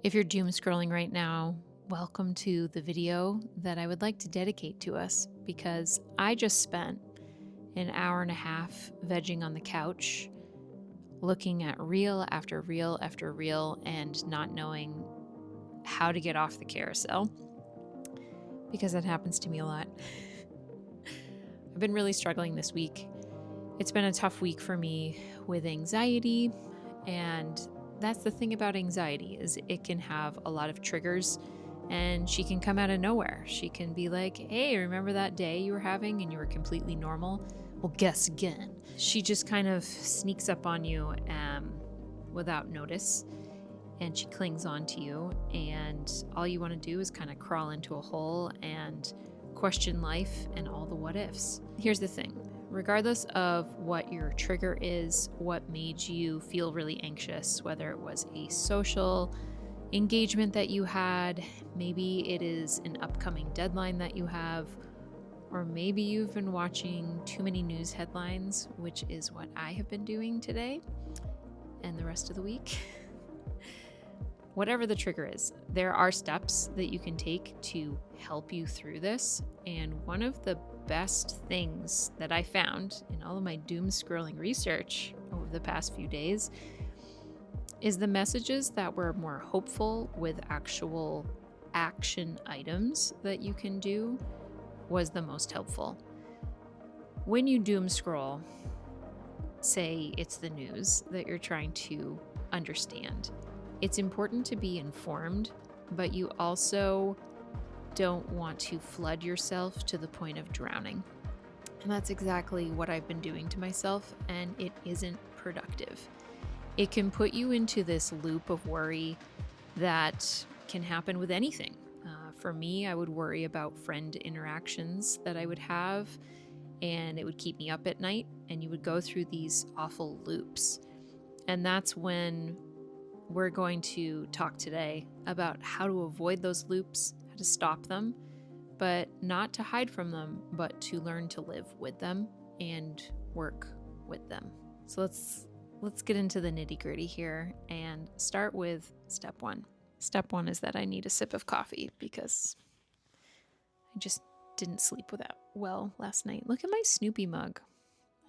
If you're doom scrolling right now, welcome to the video that I would like to dedicate to us because I just spent an hour and a half vegging on the couch, looking at reel after reel after reel and not knowing how to get off the carousel because that happens to me a lot. I've been really struggling this week. It's been a tough week for me with anxiety, and that's the thing about anxiety is it can have a lot of triggers and she can come out of nowhere. She can be like, hey, remember that day you were having and you were completely normal? Well, guess again. She just kind of sneaks up on you without notice, and she clings on to you, and all you want to do is kind of crawl into a hole and question life and all the what ifs. Here's the thing. Regardless of what your trigger is, what made you feel really anxious, whether it was a social engagement that you had, maybe it is an upcoming deadline that you have, or maybe you've been watching too many news headlines, which is what I have been doing today and the rest of the week. Whatever the trigger is, there are steps that you can take to help you through this. And one of the best things that I found in all of my doom scrolling research over the past few days is the messages that were more hopeful with actual action items that you can do was the most helpful. When you doom scroll, say it's the news that you're trying to understand, it's important to be informed, but you also don't want to flood yourself to the point of drowning. And that's exactly what I've been doing to myself, and it isn't productive. It can put you into this loop of worry that can happen with anything. For me, I would worry about friend interactions that I would have, and it would keep me up at night, and you would go through these awful loops. And that's when we're going to talk today about how to avoid those loops, how to stop them, but not to hide from them, but to learn to live with them and work with them. So let's get into the nitty-gritty here and start with step one. Step one is that I need a sip of coffee because I just didn't sleep with that well last night. Look at my Snoopy mug.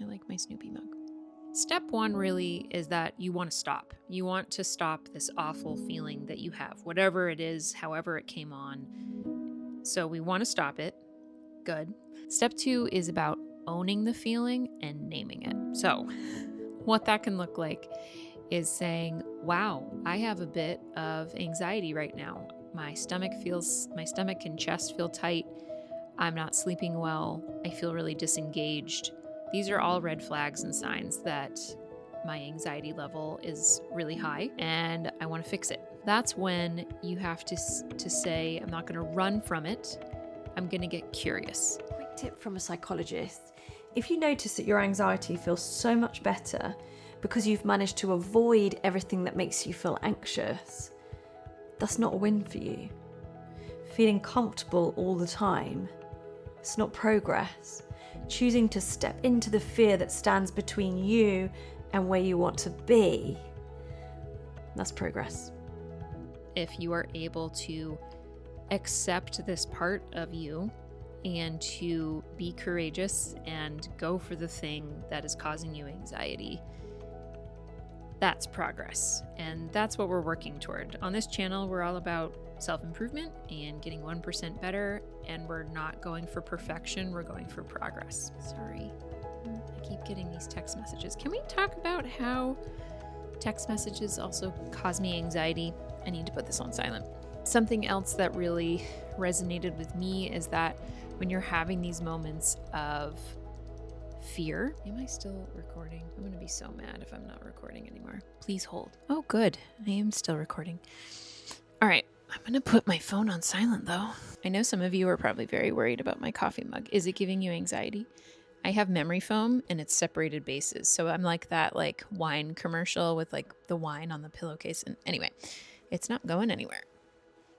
I like my Snoopy mug. Step one really is that you want to stop. You want to stop this awful feeling that you have, whatever it is, however it came on. So we want to stop it. Good. Step two is about owning the feeling and naming it. So what that can look like is saying, wow, I have a bit of anxiety right now. My stomach and chest feel tight. I'm not sleeping well. I feel really disengaged. These are all red flags and signs that my anxiety level is really high and I want to fix it. That's when you have to say, I'm not going to run from it. I'm going to get curious. Quick tip from a psychologist. If you notice that your anxiety feels so much better because you've managed to avoid everything that makes you feel anxious, that's not a win for you. Feeling comfortable all the time, it's not progress. Choosing to step into the fear that stands between you and where you want to be, that's progress. If you are able to accept this part of you and to be courageous and go for the thing that is causing you anxiety, that's progress. And that's what we're working toward. On this channel, we're all about self-improvement and getting 1% better, and we're not going for perfection, we're going for progress. Sorry, I keep getting these text messages. Can we talk about how text messages also cause me anxiety? I need to put this on silent. Something else that really resonated with me is that when you're having these moments of fear. Am I still recording? I'm going to be so mad if I'm not recording anymore. Please hold. Oh, good. I am still recording. All right. I'm going to put my phone on silent, though. I know some of you are probably very worried about my coffee mug. Is it giving you anxiety? I have memory foam and it's separated bases. So I'm like that wine commercial with the wine on the pillowcase. And anyway, it's not going anywhere.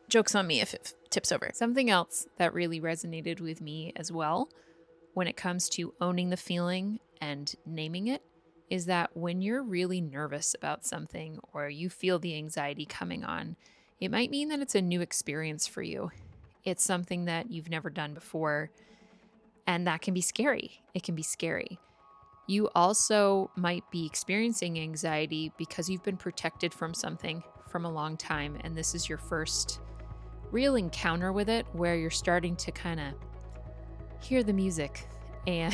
Joke's on me if it tips over. Something else that really resonated with me as well when it comes to owning the feeling and naming it is that when you're really nervous about something or you feel the anxiety coming on, It might mean that it's a new experience for you. It's something that you've never done before, and that can be scary. It can be scary. You also might be experiencing anxiety because you've been protected from something from a long time, and this is your first real encounter with it, where you're starting to kind of hear the music and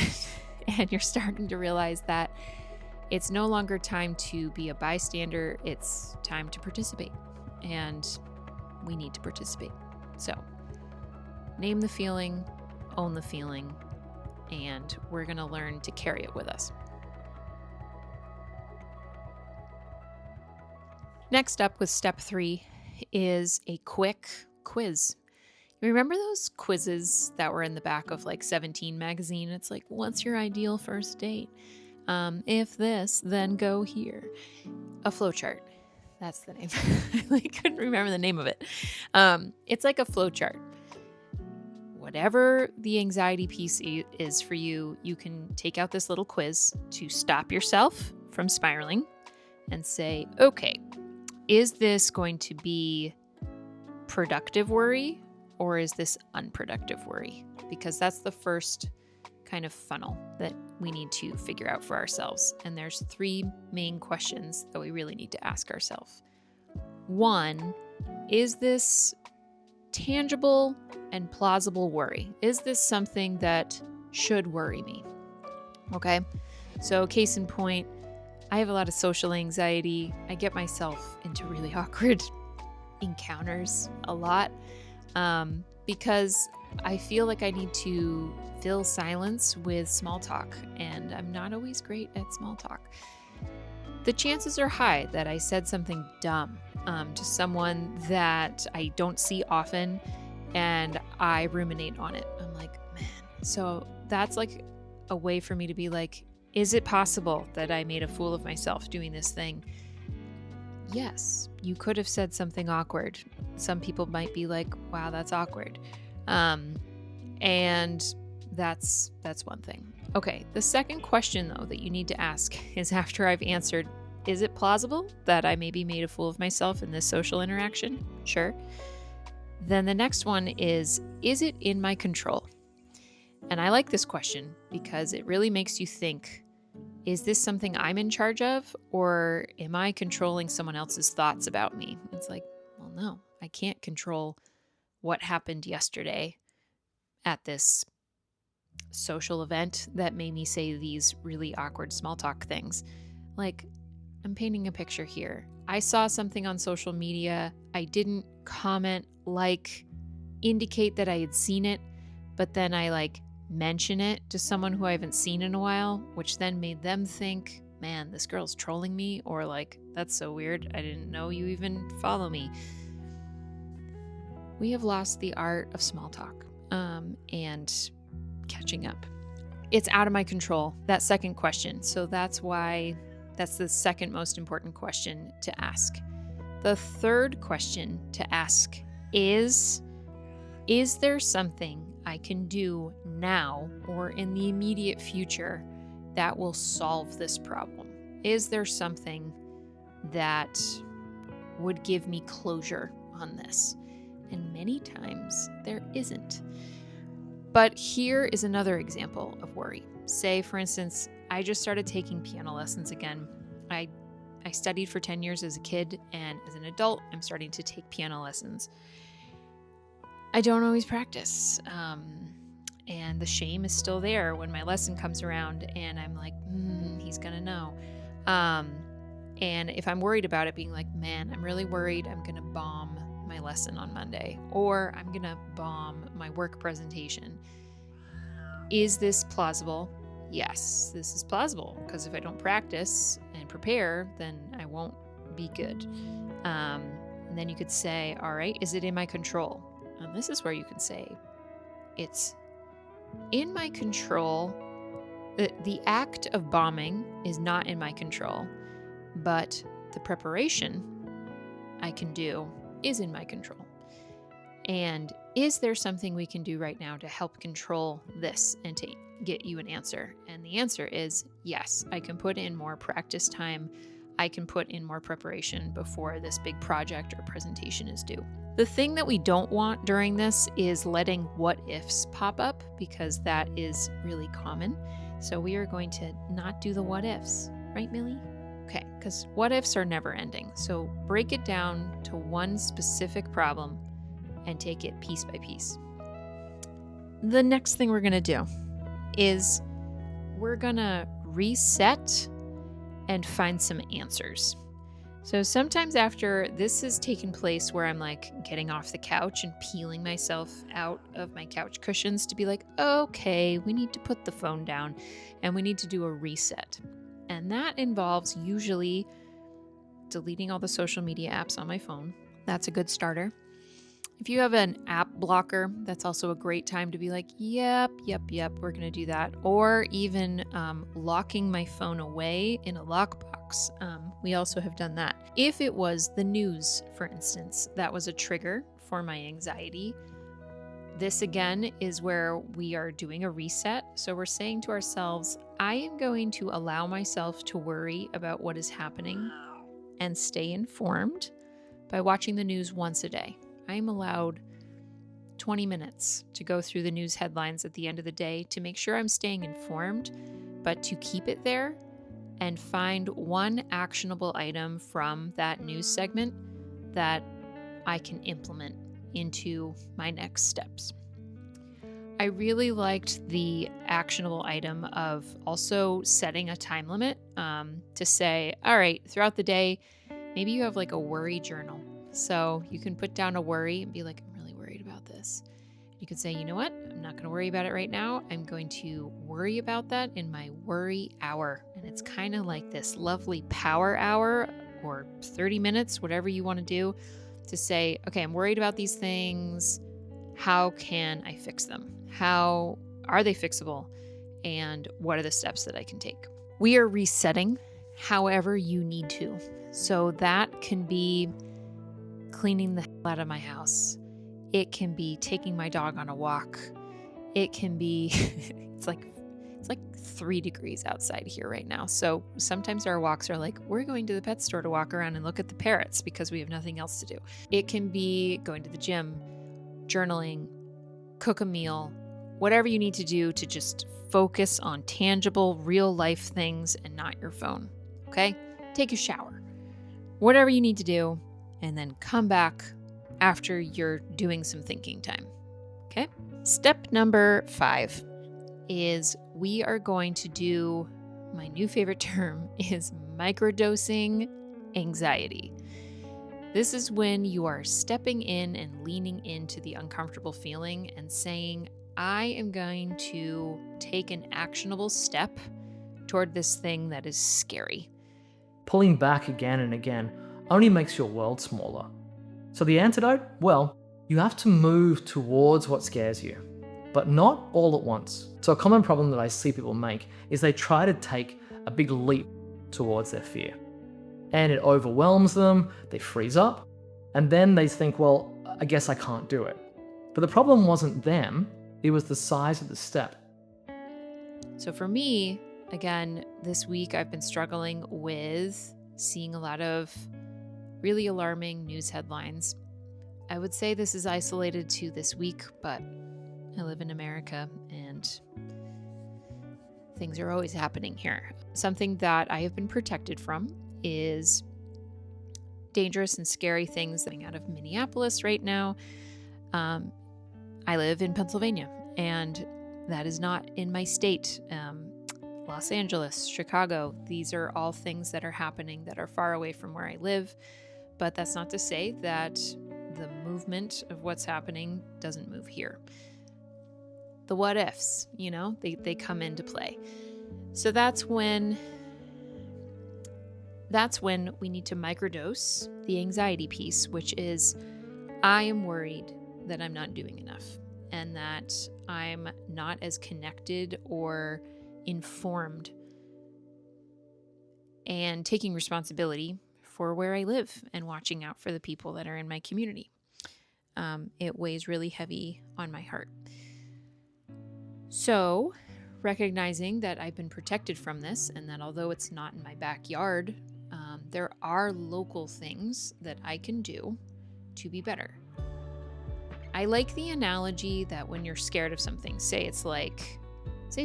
and you're starting to realize that it's no longer time to be a bystander, it's time to participate. And we need to participate. So, name the feeling, own the feeling, and we're going to learn to carry it with us. Next up with step 3 is a quick quiz. You remember those quizzes that were in the back of like 17 magazine? It's like, what's your ideal first date? If this, then go here. A flowchart. That's the name. I couldn't remember the name of it. It's like a flowchart. Whatever the anxiety piece is for you, you can take out this little quiz to stop yourself from spiraling and say, okay, is this going to be productive worry or is this unproductive worry? Because that's the first kind of funnel that we need to figure out for ourselves. And there's 3 main questions that we really need to ask ourselves. 1, is this tangible and plausible worry? Is this something that should worry me? Okay, so case in point, I have a lot of social anxiety. I get myself into really awkward encounters a lot because I feel like I need to fill silence with small talk, and I'm not always great at small talk. The chances are high that I said something dumb to someone that I don't see often, and I ruminate on it. I'm like, man. So that's like a way for me to be like, is it possible that I made a fool of myself doing this thing? Yes, you could have said something awkward. Some people might be like, wow, that's awkward. And that's one thing. Okay, the second question, though, that you need to ask is after I've answered, is it plausible that I maybe made a fool of myself in this social interaction? Sure. Then the next one is it in my control? And I like this question because it really makes you think, is this something I'm in charge of, or am I controlling someone else's thoughts about me? It's like, well, no, I can't control what happened yesterday at this social event that made me say these really awkward small talk things. Like, I'm painting a picture here. I saw something on social media. I didn't comment, indicate that I had seen it, but then I mention it to someone who I haven't seen in a while, which then made them think, man, this girl's trolling me, or that's so weird. I didn't know you even follow me. We have lost the art of small talk and catching up. It's out of my control, that second question. So that's why that's the second most important question to ask. The third question to ask is there something I can do now or in the immediate future that will solve this problem? Is there something that would give me closure on this? And many times there isn't. But here is another example of worry. Say, for instance, I just started taking piano lessons again. I studied for 10 years as a kid, and as an adult, I'm starting to take piano lessons. I don't always practice, and the shame is still there when my lesson comes around, and I'm like, he's gonna know. And if I'm worried about it, being like, man, I'm really worried I'm gonna bomb my lesson on Monday, or I'm gonna bomb my work presentation. Is this plausible? Yes, this is plausible, because if I don't practice and prepare, then I won't be good. And then you could say, all right, is it in my control? And this is where you can say, it's in my control. The act of bombing is not in my control, but the preparation I can do is in my control. And is there something we can do right now to help control this and to get you an answer? And the answer is yes, I can put in more practice time. I can put in more preparation before this big project or presentation is due. The thing that we don't want during this is letting what ifs pop up, because that is really common. So we are going to not do the what ifs, right, Millie? Okay, because what ifs are never ending. So break it down to one specific problem and take it piece by piece. The next thing we're going to do is we're going to reset and find some answers. So sometimes after this has taken place where I'm like getting off the couch and peeling myself out of my couch cushions to be like, okay, we need to put the phone down and we need to do a reset. And that involves usually deleting all the social media apps on my phone. That's a good starter. If you have an app blocker, that's also a great time to be like, yep, we're going to do that. Or even locking my phone away in a lockbox. We also have done that. If it was the news, for instance, that was a trigger for my anxiety. This again is where we are doing a reset. So we're saying to ourselves, I am going to allow myself to worry about what is happening and stay informed by watching the news once a day. I am allowed 20 minutes to go through the news headlines at the end of the day to make sure I'm staying informed, but to keep it there and find one actionable item from that news segment that I can implement into my next steps. I really liked the actionable item of also setting a time limit to say, all right, throughout the day, maybe you have like a worry journal. So you can put down a worry and be like, I'm really worried about this. You could say, you know what? I'm not going to worry about it right now. I'm going to worry about that in my worry hour. And it's kind of like this lovely power hour or 30 minutes, whatever you want to do, to say, okay, I'm worried about these things. How can I fix them? How are they fixable? And what are the steps that I can take? We are resetting however you need to. So that can be cleaning the hell out of my house. It can be taking my dog on a walk. It can be, it's like 3 degrees outside here right now. So sometimes our walks are like, we're going to the pet store to walk around and look at the parrots because we have nothing else to do. It can be going to the gym, journaling, cook a meal, whatever you need to do to just focus on tangible, real life things and not your phone. Okay? Take a shower. Whatever you need to do, and then come back after you're doing some thinking time. Okay? Step number 5 is we are going to do, my new favorite term is microdosing anxiety. This is when you are stepping in and leaning into the uncomfortable feeling and saying, I am going to take an actionable step toward this thing that is scary. Pulling back again and again only makes your world smaller. So the antidote? Well, you have to move towards what scares you, but not all at once. So a common problem that I see people make is they try to take a big leap towards their fear. And it overwhelms them, they freeze up, and then they think, well, I guess I can't do it. But the problem wasn't them, it was the size of the step. So for me, again, this week I've been struggling with seeing a lot of really alarming news headlines. I would say this is isolated to this week, but I live in America and things are always happening here. Something that I have been protected from is dangerous and scary things coming out of Minneapolis right now. I live in Pennsylvania, and that is not in my state. Los Angeles, Chicago, these are all things that are happening that are far away from where I live. But that's not to say that the movement of what's happening doesn't move here. The what ifs, they come into play. So that's when we need to microdose the anxiety piece, which is I am worried that I'm not doing enough and that I'm not as connected or informed and taking responsibility for where I live and watching out for the people that are in my community. It weighs really heavy on my heart. So, recognizing that I've been protected from this and that although it's not in my backyard, there are local things that I can do to be better. I like the analogy that when you're scared of something, say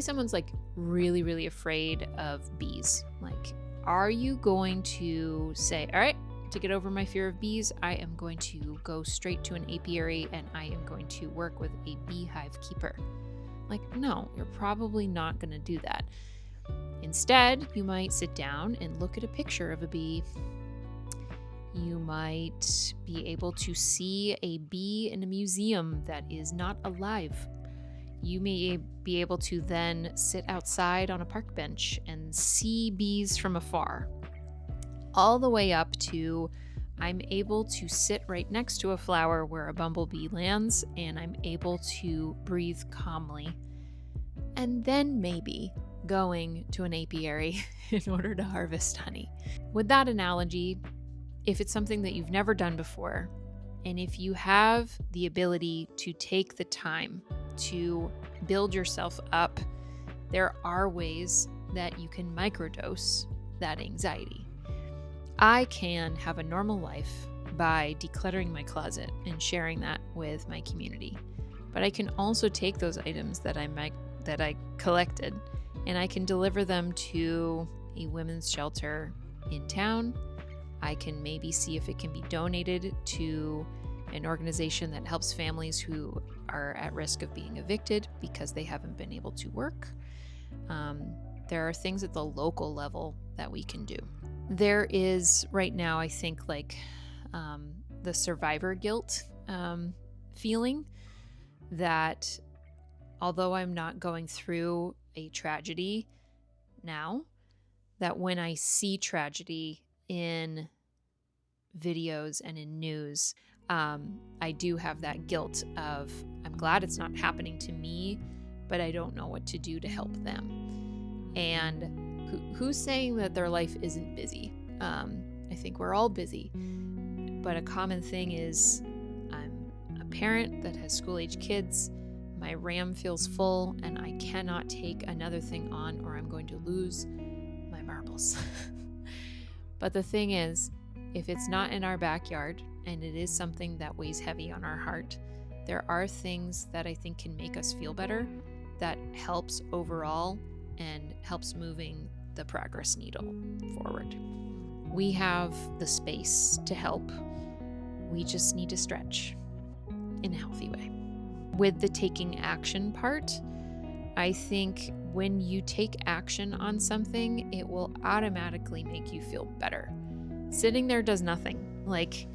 someone's like really, really afraid of bees. Like, are you going to say, all right, to get over my fear of bees, I am going to go straight to an apiary and I am going to work with a beehive keeper? Like, no, you're probably not going to do that. Instead, you might sit down and look at a picture of a bee. You might be able to see a bee in a museum that is not alive. You may be able to then sit outside on a park bench and see bees from afar. All the way up to I'm able to sit right next to a flower where a bumblebee lands and I'm able to breathe calmly. And then maybe going to an apiary in order to harvest honey. With that analogy, if it's something that you've never done before, and if you have the ability to take the time to build yourself up, there are ways that you can microdose that anxiety. I can have a normal life by decluttering my closet and sharing that with my community. But I can also take those items that I collected and I can deliver them to a women's shelter in town. I can maybe see if it can be donated to an organization that helps families who are at risk of being evicted because they haven't been able to work. There are things at the local level that we can do. There is right now, I think, the survivor guilt feeling that although I'm not going through a tragedy now, that when I see tragedy in videos and in news, I do have that guilt of, I'm glad it's not happening to me, but I don't know what to do to help them. And who's saying that their life isn't busy? I think we're all busy. But a common thing is I'm a parent that has school-age kids. My RAM feels full and I cannot take another thing on or I'm going to lose my marbles. But the thing is, if it's not in our backyard and it is something that weighs heavy on our heart, there are things that I think can make us feel better that helps overall and helps moving the progress needle forward. We have the space to help. We just need to stretch in a healthy way. With the taking action part, I think when you take action on something, it will automatically make you feel better. Sitting there does nothing. Like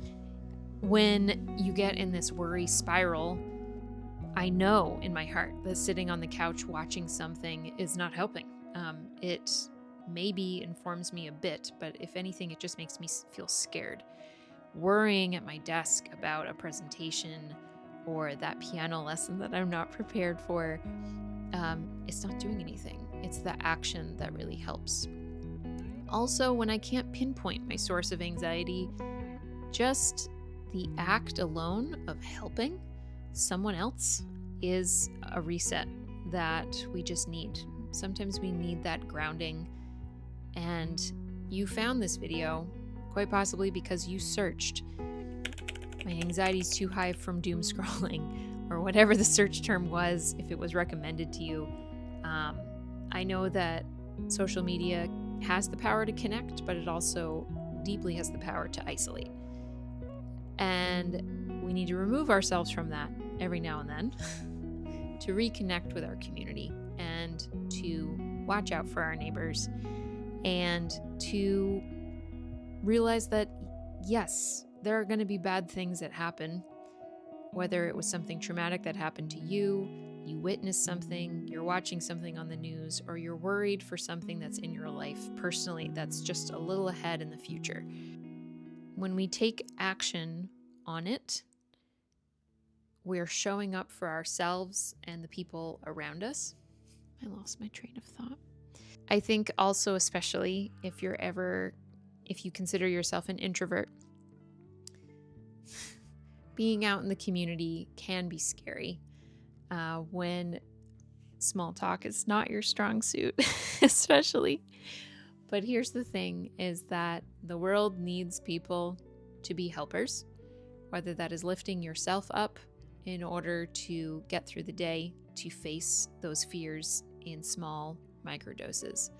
when you get in this worry spiral, I know in my heart that sitting on the couch watching something is not helping. It maybe informs me a bit, but if anything, it just makes me feel scared. Worrying at my desk about a presentation or that piano lesson that I'm not prepared for, it's not doing anything. It's the action that really helps. Also, when I can't pinpoint my source of anxiety, just the act alone of helping someone else is a reset that we just need. Sometimes we need that grounding. And you found this video quite possibly because you searched, my anxiety's too high from doom scrolling, or whatever the search term was, if it was recommended to you. I know that social media has the power to connect, but it also deeply has the power to isolate. And we need to remove ourselves from that every now and then to reconnect with our community and to watch out for our neighbors and to realize that, yes, there are going to be bad things that happen, whether it was something traumatic that happened to you, you witnessed something, you're watching something on the news, or you're worried for something that's in your life personally that's just a little ahead in the future. When we take action on it, we're showing up for ourselves and the people around us. I lost my train of thought. I think also, especially if you consider yourself an introvert, being out in the community can be scary when small talk is not your strong suit, especially. But here's the thing, is that the world needs people to be helpers, whether that is lifting yourself up in order to get through the day, to face those fears in small microdoses.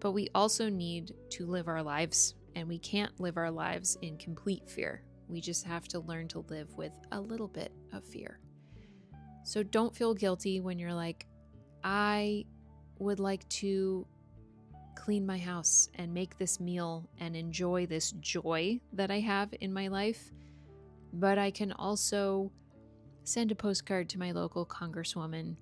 But we also need to live our lives, and we can't live our lives in complete fear. We just have to learn to live with a little bit of fear. So don't feel guilty when you're like, I would like to clean my house and make this meal and enjoy this joy that I have in my life, but I can also send a postcard to my local congresswoman,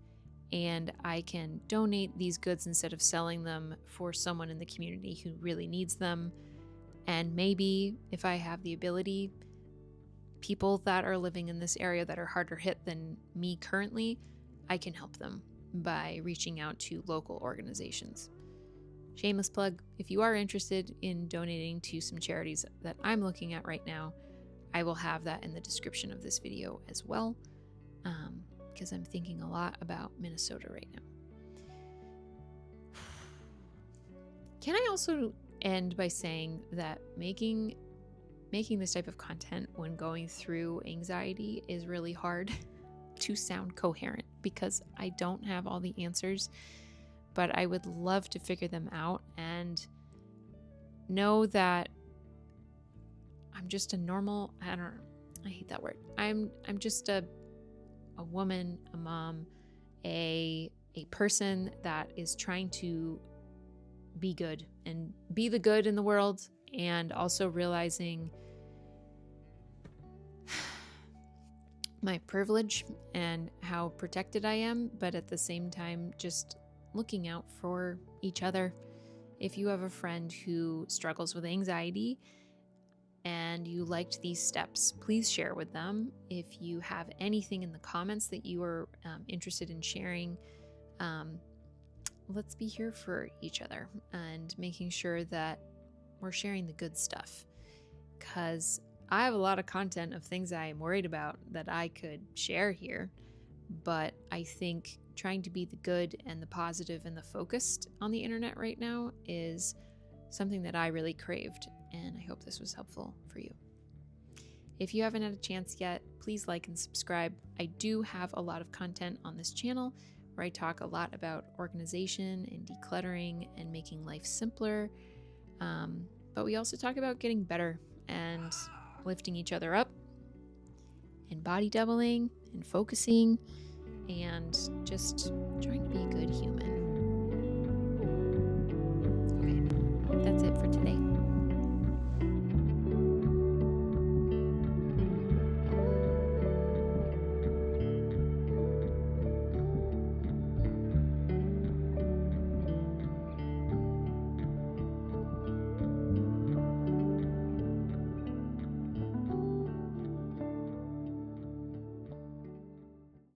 and I can donate these goods instead of selling them for someone in the community who really needs them. And maybe if I have the ability, people that are living in this area that are harder hit than me currently, I can help them by reaching out to local organizations. Shameless plug, if you are interested in donating to some charities that I'm looking at right now, I will have that in the description of this video as well, because I'm thinking a lot about Minnesota right now. Can I also end by saying that making this type of content when going through anxiety is really hard to sound coherent, because I don't have all the answers, but I would love to figure them out and know that I'm just a normal, I hate that word. I'm just a woman, a mom, a person that is trying to be good and be the good in the world, and also realizing my privilege and how protected I am, but at the same time just looking out for each other. If you have a friend who struggles with anxiety and you liked these steps, please share with them. If you have anything in the comments that you are interested in sharing, let's be here for each other and making sure that we're sharing the good stuff. Because I have a lot of content of things I am worried about that I could share here, but I think trying to be the good and the positive and the focused on the internet right now is something that I really craved, and I hope this was helpful for you. If you haven't had a chance yet, please like and subscribe. I do have a lot of content on this channel where I talk a lot about organization and decluttering and making life simpler, but we also talk about getting better and lifting each other up and body doubling and focusing and just trying to be a good human.